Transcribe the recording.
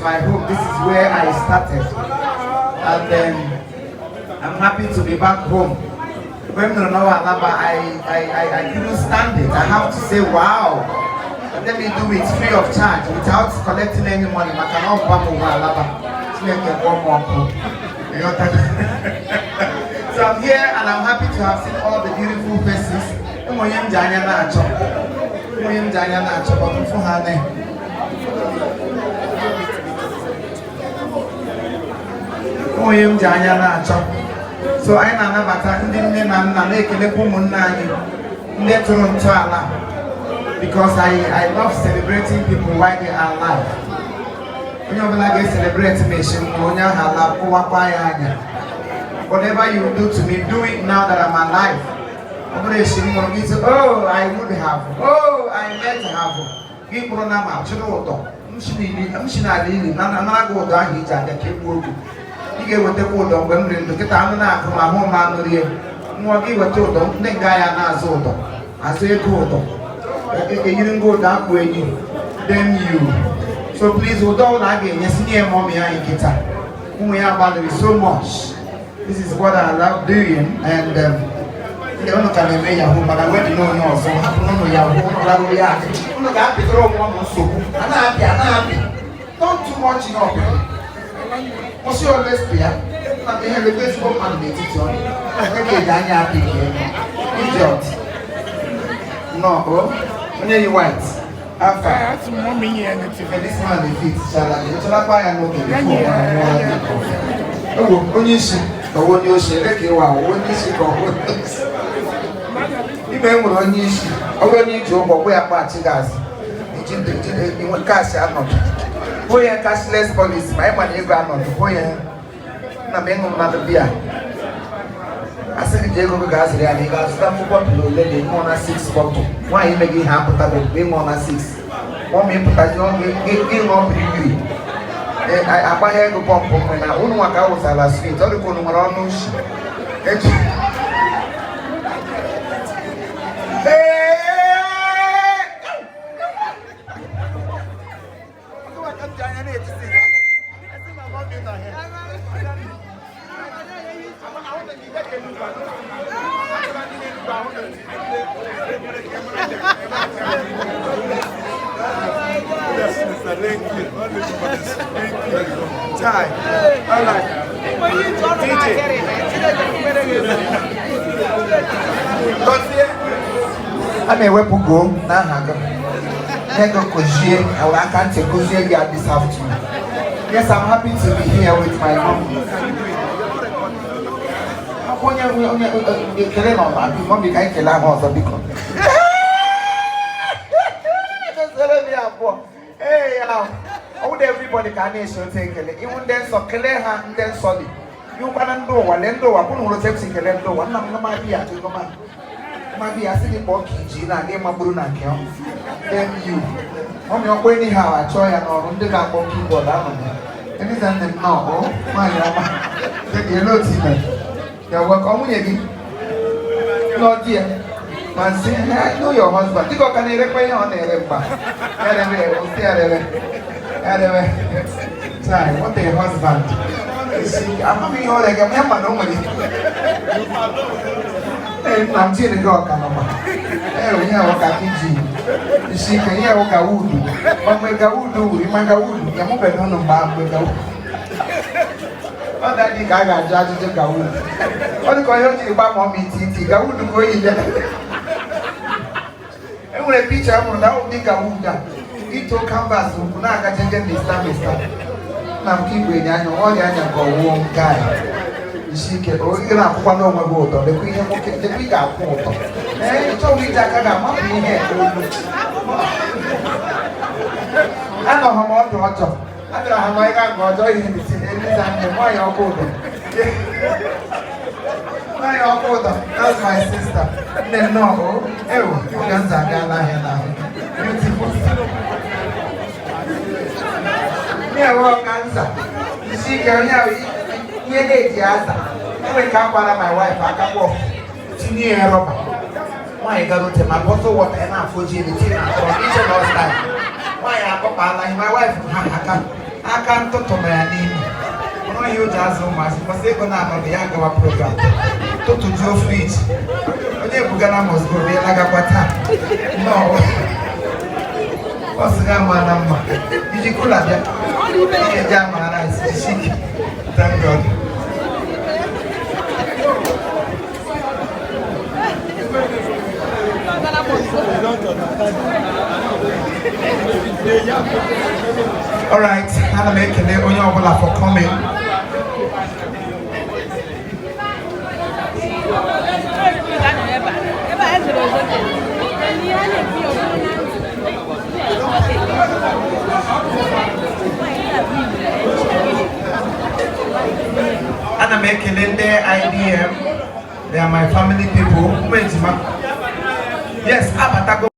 my home. This is where I started. And I'm happy to be back home. When I couldn't stand it. I have to say, wow. Let me do it free of charge without collecting any money. I cannot buy over Alaba. So I'm here and I'm happy to have seen all the beautiful faces. So I because I love celebrating people while they are alive. Whatever you do to me, do it now that I'm alive. Oh, I would have. Oh, I meant to have. You get what the wood on when we look at Amana from my home man. You were told them, the guy and Azoto. I say, go. You didn't go that way, then you. So please, hold on again. Yes, near mommy and guitar. We have valued so much. This is what I love doing, and you don't can make your home, but I went to know no, so I don't know your home. I'm happy to throw one so I'm happy. Don't too much in up. What's your lesbian? I'm the Facebook mandate. Okay, Daniel, idiot. No, when you white. After mommy and this man is it. Shall I buy a note? Oh, when you see, or when you say, okay, wow, when you see, even when you see, or when you do, but we are party guys. You want cash or not? We are cashless police. My money is gone. We are not beer. I said, Diego gas, they are got stuff for bottle, let them on a 6 bottle. Why you making half of the being on a 6? One me put a young game on degree. I buy a pump when I own what I was at last week. All the one around no shit. I may weapon go now. Nego Kozie, I can't take Kozie yet this afternoon. Yes, I'm happy to be here with my mom. Mommy can't kill her house because. Hey, how everybody can take it. Even then, so clear hand, then solid. You can't do one, then do a pool of sexy calendar. One of them might be at the command. Might be a city walking, Gina, game of Bruna. Then you. On your way, anyhow, I try and on the gap of keyboard. Anything them now, my yellow team. You're welcome again. No, dear. Man, say, I know your husband. You got any require on the river. Time, what a husband. I'm having all like a member normally. I'm seeing the dog. We have a catchy. You see, can hear what I would do. But we go do, we might go. You're moving on the bar with go. What that I got judged to go. What the coyote about mommy, Titi, go to go in there. And when a picture from that would think I would have. It took canvas, who could not get this time. Now keep with all the other warm guy. You see, you're not one over water, the queen of the big out water. And you told me that I got money here. I know how much to watch. I don't know how I got joy in the city and why you're good. Why you're good? That's my sister. Then no, oh, guns are gonna beautiful. Yeah, well, cancer. You see, girl, yeah, we did the answer. When come by my wife, I can walk. It's near Europa. Why you got to my bottle water and I'm for GDT from each and all time? Why I got my wife? I aka ntụtụ na ya n'ime ọnụ ihe o ji azụ ụmụazị kwasị ego na-anọdụ ya gawa program tụtụ juo friji onye bugara mosgo riela gakwa taa nnọọ ọ sị ga ama na mma iji kula bịa ihe eji amara isi shiki thank God. All right, I'm making it on your for coming. I'm making it there IDM. They are my family people. Yes, Abatago.